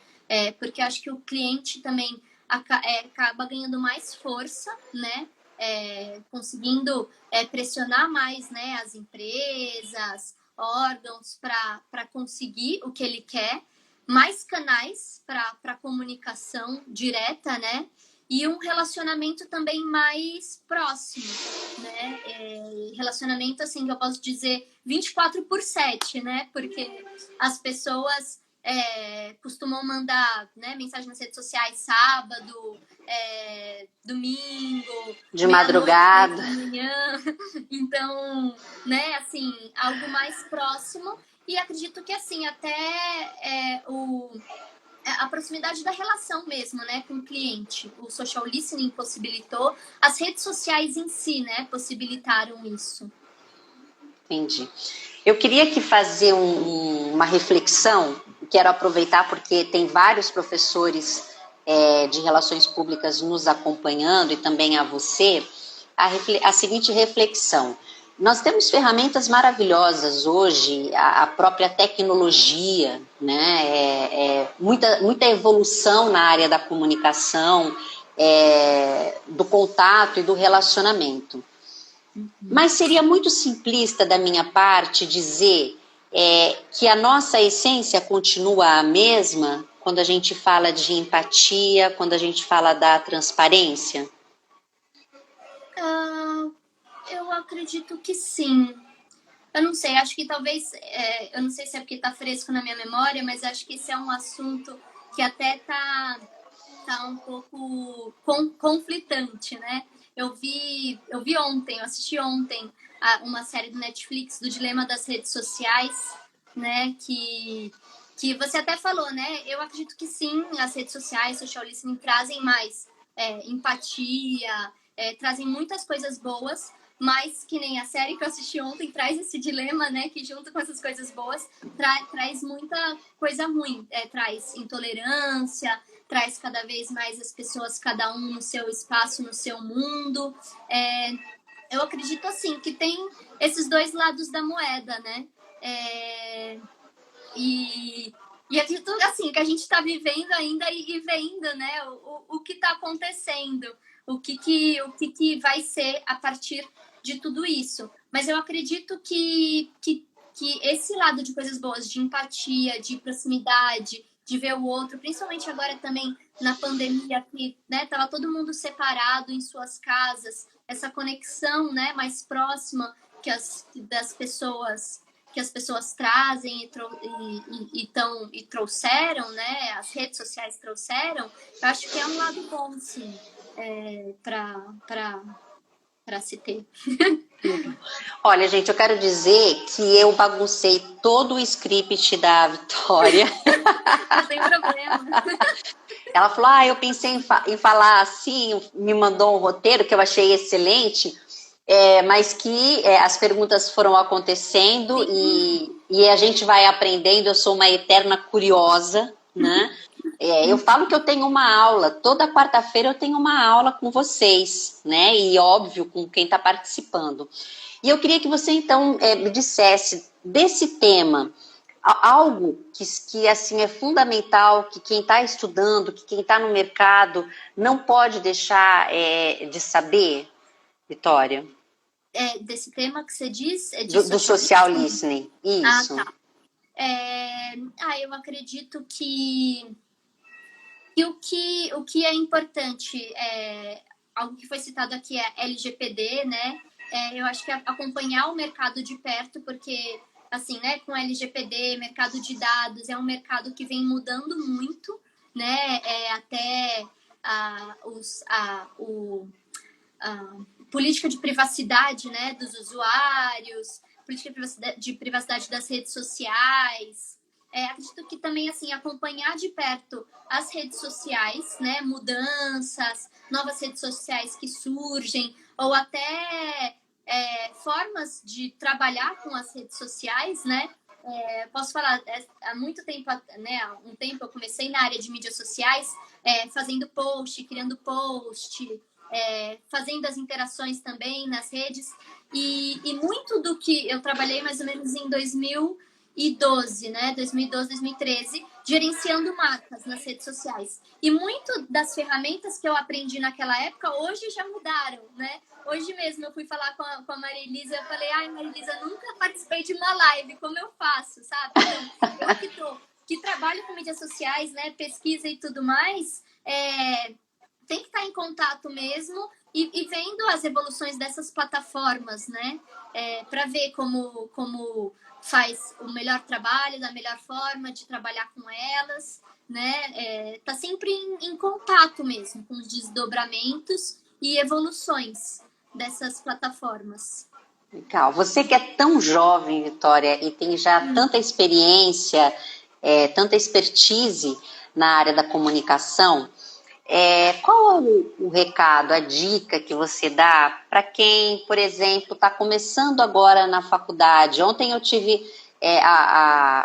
Porque acho que o cliente também acaba ganhando mais força, né? Conseguindo pressionar mais, né, as empresas, órgãos, para conseguir o que ele quer, mais canais para comunicação direta, né? e um relacionamento também mais próximo, né? Relacionamento, assim, que eu posso dizer 24/7, né? Porque as pessoas costumam mandar, né, mensagem nas redes sociais sábado, domingo, De meia-noite, três madrugada. da manhã. Então, né, assim, algo mais próximo. E acredito que, assim, até a proximidade da relação mesmo, né, com o cliente. O social listening possibilitou, as redes sociais em si, né, possibilitaram isso. Entendi. Eu queria aqui fazer uma reflexão, quero aproveitar porque tem vários professores de relações públicas nos acompanhando e também a você, a seguinte reflexão. Nós temos ferramentas maravilhosas hoje, a própria tecnologia, né? Muita evolução na área da comunicação, do contato e do relacionamento. Mas seria muito simplista da minha parte dizer que a nossa essência continua a mesma quando a gente fala de empatia, quando a gente fala da transparência? Eu acredito que sim. Eu não sei, acho que talvez, eu não sei se é porque está fresco na minha memória, mas acho que esse é um assunto que até tá um pouco conflitante, né? Eu vi ontem, eu assisti ontem uma série do Netflix do Dilema das Redes Sociais, né? Que você até falou, né? Eu acredito que sim, as redes sociais, social listening trazem mais empatia, trazem muitas coisas boas, mas que nem a série que eu assisti ontem traz esse dilema, né? Que junto com essas coisas boas traz muita coisa ruim, traz intolerância, traz cada vez mais as pessoas, cada um no seu espaço, no seu mundo. Eu acredito, assim, que tem esses dois lados da moeda, né? E acredito, assim, que a gente está vivendo ainda e vendo, né, o que está acontecendo, o que vai ser a partir de tudo isso. Mas eu acredito que esse lado de coisas boas, de empatia, de proximidade, de ver o outro, principalmente agora também na pandemia, que, né, tava todo mundo separado em suas casas, essa conexão, né, mais próxima das pessoas, que as pessoas trazem e trouxeram, né, as redes sociais trouxeram, eu acho que é um lado bom, sim, para se ter. Olha, gente, eu quero dizer que eu baguncei todo o script da Vitória. Não tem problema. Ela falou, eu pensei em falar assim, me mandou um roteiro que eu achei excelente, mas que as perguntas foram acontecendo e a gente vai aprendendo. Eu sou uma eterna curiosa, né? Eu falo que eu tenho uma aula, toda quarta-feira eu tenho uma aula com vocês, né? E óbvio, com quem está participando. E eu queria que você, então, me dissesse desse tema, algo que assim é fundamental, que quem está estudando, que quem está no mercado não pode deixar de saber, Vitória? Desse tema que você diz? Do social listening. Isso. Ah, tá. Eu acredito que o que é importante, algo que foi citado aqui é LGPD, né? Eu acho que acompanhar o mercado de perto, porque, assim, né, com LGPD, mercado de dados, é um mercado que vem mudando muito, né? Até política de privacidade, né, dos usuários, política de privacidade das redes sociais. Acredito que também, assim, acompanhar de perto as redes sociais, né, mudanças, novas redes sociais que surgem, ou até formas de trabalhar com as redes sociais, né? Posso falar, há muito tempo, né, há um tempo eu comecei na área de mídias sociais, fazendo post, criando post, fazendo as interações também nas redes, e muito do que eu trabalhei mais ou menos em 2012, né? 2012, 2013, gerenciando marcas nas redes sociais. E muito das ferramentas que eu aprendi naquela época, hoje já mudaram, né? Hoje mesmo eu fui falar com a Maria Elisa, eu falei, Maria Elisa, nunca participei de uma live, como eu faço, sabe? Então, eu que trabalho com mídias sociais, né, pesquisa e tudo mais, tem que estar em contato mesmo e vendo as evoluções dessas plataformas, né? Para ver como faz o melhor trabalho, da melhor forma de trabalhar com elas, né? Tá sempre em contato mesmo com os desdobramentos e evoluções dessas plataformas. Legal. Você que é tão jovem, Vitória, e tem já tanta experiência, tanta expertise na área da comunicação, qual é o recado, a dica que você dá para quem, por exemplo, está começando agora na faculdade? Ontem eu tive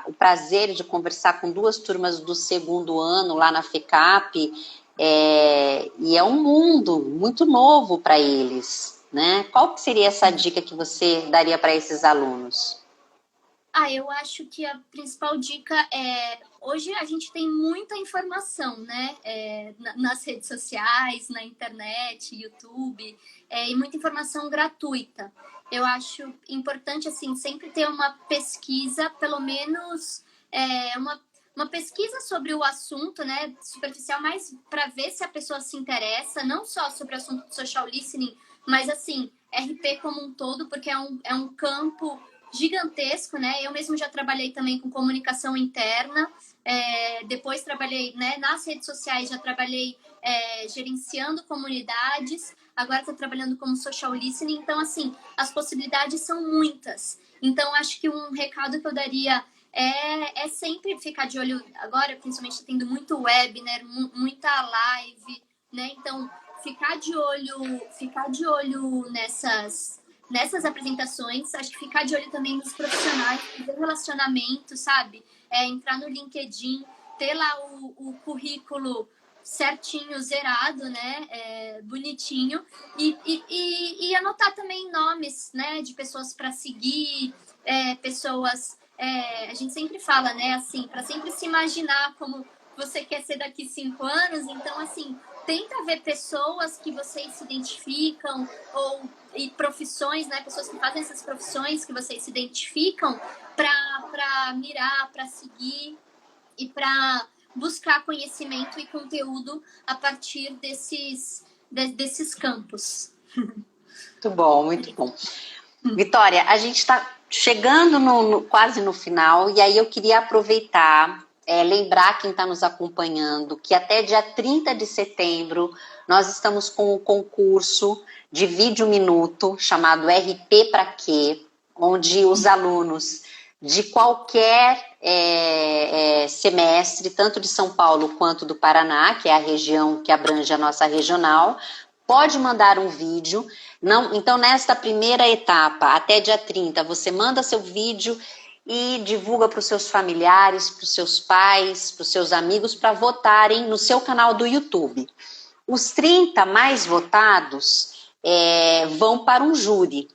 o prazer de conversar com 2 turmas do 2º ano lá na FECAP, e é um mundo muito novo para eles, né? Qual que seria essa dica que você daria para esses alunos? Eu acho que a principal dica hoje a gente tem muita informação, né? Nas redes sociais, na internet, YouTube, e muita informação gratuita. Eu acho importante, assim, sempre ter uma pesquisa, pelo menos uma pesquisa sobre o assunto, né? Superficial, mas para ver se a pessoa se interessa, não só sobre o assunto do social listening, mas, assim, RP como um todo, porque é um campo gigantesco, né? Eu mesmo já trabalhei também com comunicação interna, depois trabalhei, né, nas redes sociais, já trabalhei gerenciando comunidades, agora estou trabalhando como social listening, então, assim, as possibilidades são muitas. Então, acho que um recado que eu daria é sempre ficar de olho, agora, principalmente tendo muito webinar, muita live, né? Então, ficar de olho nessas apresentações, acho que ficar de olho também nos profissionais, fazer relacionamento, sabe? Entrar no LinkedIn, ter lá o currículo certinho, zerado, né? Bonitinho. E anotar também nomes, né? De pessoas para seguir, pessoas... a gente sempre fala, né? Assim, para sempre se imaginar como você quer ser daqui 5 anos. Então, assim, tenta ver pessoas que vocês se identificam e profissões, né? Pessoas que fazem essas profissões que vocês se identificam para mirar, para seguir e para buscar conhecimento e conteúdo a partir desses campos. Muito bom, muito bom. Vitória, a gente está chegando quase no final, e aí eu queria aproveitar, lembrar quem está nos acompanhando, que até dia 30 de setembro nós estamos com um concurso de vídeo minuto chamado RP Pra Quê, onde os alunos de qualquer semestre, tanto de São Paulo quanto do Paraná, que é a região que abrange a nossa regional, pode mandar um vídeo. Então, nesta primeira etapa, até dia 30, você manda seu vídeo e divulga para os seus familiares, para os seus pais, para os seus amigos, para votarem no seu canal do YouTube. Os 30 mais votados vão para um júri.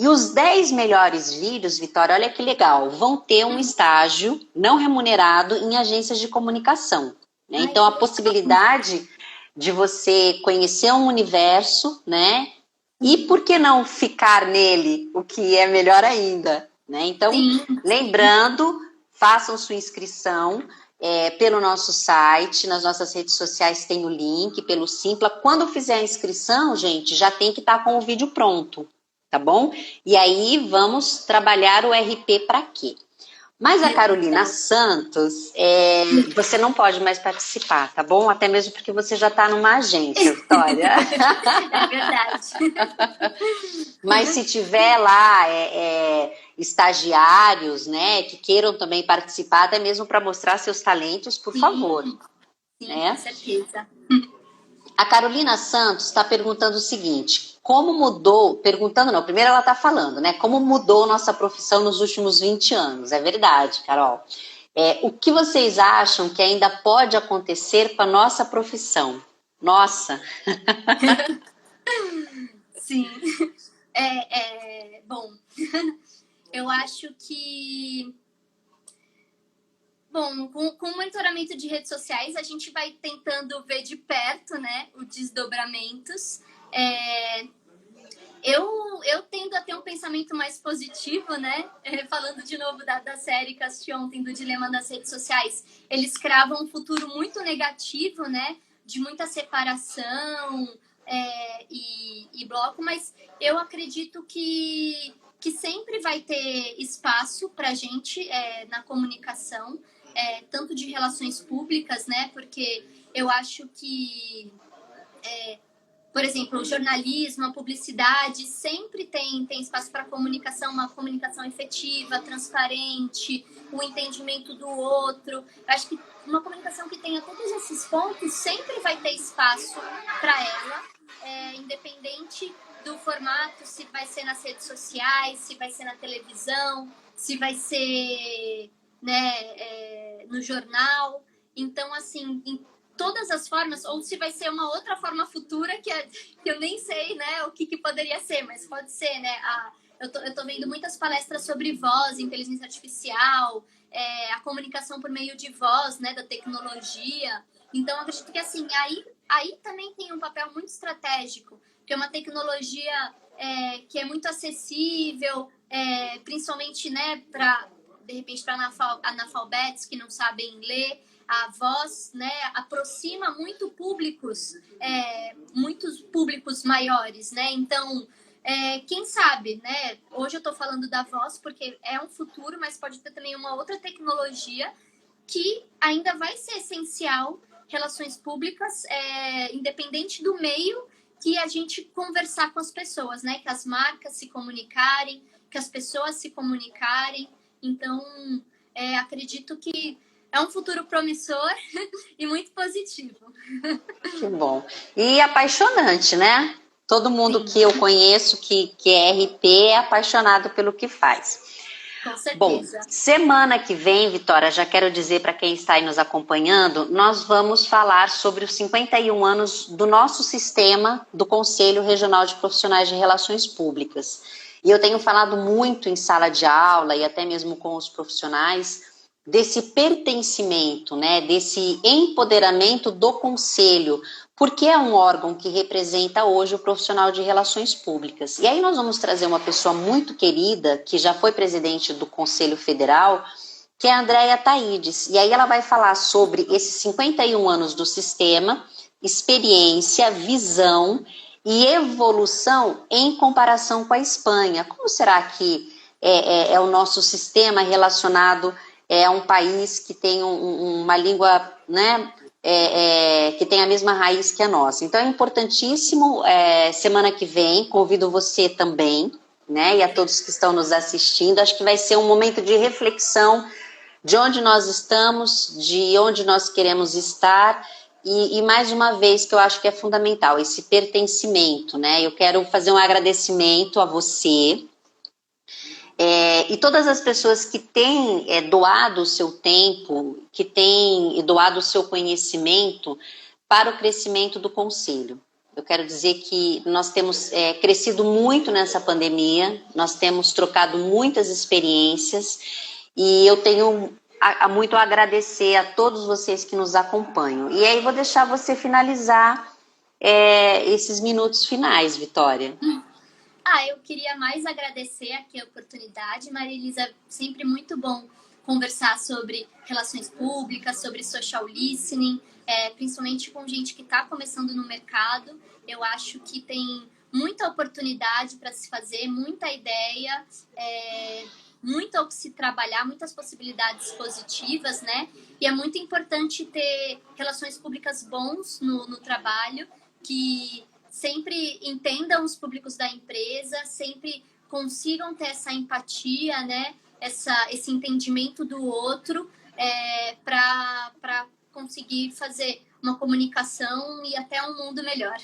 E os 10 melhores vídeos, Vitória, olha que legal, vão ter um estágio não remunerado em agências de comunicação, né? Então, a possibilidade de você conhecer um universo, né? E por que não ficar nele, o que é melhor ainda, né? Então, lembrando, façam sua inscrição pelo nosso site, nas nossas redes sociais tem o link, pelo Simpla. Quando fizer a inscrição, gente, já tem que estar com o vídeo pronto, tá bom? E aí, vamos trabalhar o RP para quê? Mas a Carolina Santos, você não pode mais participar, tá bom? Até mesmo porque você já está numa agência, Vitória. É verdade. Mas se tiver lá estagiários, né, que queiram também participar, até mesmo para mostrar seus talentos, por favor. Sim, com certeza. A Carolina Santos está perguntando o seguinte, como mudou, perguntando não, primeiro ela está falando, né, como mudou nossa profissão nos últimos 20 anos, é verdade, Carol. O que vocês acham que ainda pode acontecer com a nossa profissão? Nossa! Sim, bom, eu acho que... Bom, com o monitoramento de redes sociais, a gente vai tentando ver de perto, né, os desdobramentos. Eu tendo a ter um pensamento mais positivo, né? Falando de novo da série que assisti ontem, do Dilema das Redes Sociais. Eles cravam um futuro muito negativo, né? de muita separação e bloco, mas eu acredito que sempre vai ter espaço para a gente na comunicação, tanto de relações públicas, né? Porque eu acho que, por exemplo, o jornalismo, a publicidade sempre tem espaço para comunicação, uma comunicação efetiva, transparente, o entendimento do outro. Eu acho que uma comunicação que tenha todos esses pontos sempre vai ter espaço para ela, independente do formato, se vai ser nas redes sociais, se vai ser na televisão, se vai ser, né, no jornal. Então, assim, em todas as formas, ou se vai ser uma outra forma futura que eu nem sei, né, o que poderia ser, mas pode ser, né? Eu tô vendo muitas palestras sobre voz, inteligência artificial, a comunicação por meio de voz, né, da tecnologia. Então, eu acredito que, assim, aí também tem um papel muito estratégico, que é uma tecnologia que é muito acessível, principalmente, né, de repente, para analfabetos que não sabem ler. A voz, né, aproxima muitos públicos maiores, né? Então, quem sabe, né? Hoje eu estou falando da voz porque é um futuro, mas pode ter também uma outra tecnologia que ainda vai ser essencial, relações públicas, independente do meio que a gente conversar com as pessoas, né? Que as marcas se comunicarem, que as pessoas se comunicarem. Então, acredito que é um futuro promissor e muito positivo. Que bom. E apaixonante, né? Todo mundo que eu conheço que é RP é apaixonado pelo que faz. Com certeza. Bom, semana que vem, Vitória, já quero dizer para quem está aí nos acompanhando, nós vamos falar sobre os 51 anos do nosso sistema do Conselho Regional de Profissionais de Relações Públicas. E eu tenho falado muito em sala de aula e até mesmo com os profissionais desse pertencimento, né, desse empoderamento do Conselho, porque é um órgão que representa hoje o profissional de relações públicas. E aí nós vamos trazer uma pessoa muito querida, que já foi presidente do Conselho Federal, que é a Andréia Taides. E aí ela vai falar sobre esses 51 anos do sistema, experiência, visão e evolução em comparação com a Espanha. Como será que é o nosso sistema relacionado a um país que tem uma língua, né, que tem a mesma raiz que a nossa? Então é importantíssimo, semana que vem, convido você também, né, e a todos que estão nos assistindo. Acho que vai ser um momento de reflexão de onde nós estamos, de onde nós queremos estar. E mais uma vez, que eu acho que é fundamental, esse pertencimento, né? Eu quero fazer um agradecimento a você e todas as pessoas que têm doado o seu tempo, que têm doado o seu conhecimento para o crescimento do Conselho. Eu quero dizer que nós temos crescido muito nessa pandemia, nós temos trocado muitas experiências e eu tenho muito a agradecer a todos vocês que nos acompanham. E aí vou deixar você finalizar esses minutos finais, Vitória. Eu queria mais agradecer aqui a oportunidade, Marilisa, sempre muito bom conversar sobre relações públicas, sobre social listening, principalmente com gente que está começando no mercado. Eu acho que tem muita oportunidade para se fazer, muita ideia, muito ao que se trabalhar, muitas possibilidades positivas, né? E é muito importante ter relações públicas bons no trabalho, que sempre entendam os públicos da empresa, sempre consigam ter essa empatia, né? Esse entendimento do outro, para conseguir fazer uma comunicação e até um mundo melhor.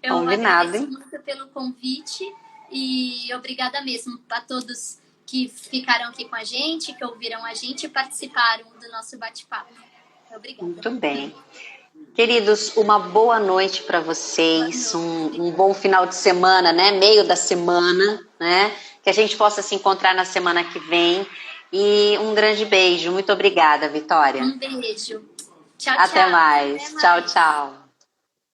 Eu agradeço muito pelo convite e obrigada mesmo a todos que ficaram aqui com a gente, que ouviram a gente e participaram do nosso bate-papo. Obrigada. Muito bem. Queridos, uma boa noite para vocês, um bom final de semana, né? Meio da semana, né? Que a gente possa se encontrar na semana que vem. E um grande beijo. Muito obrigada, Vitória. Um beijo. Tchau, Até tchau. mais. Tchau, tchau.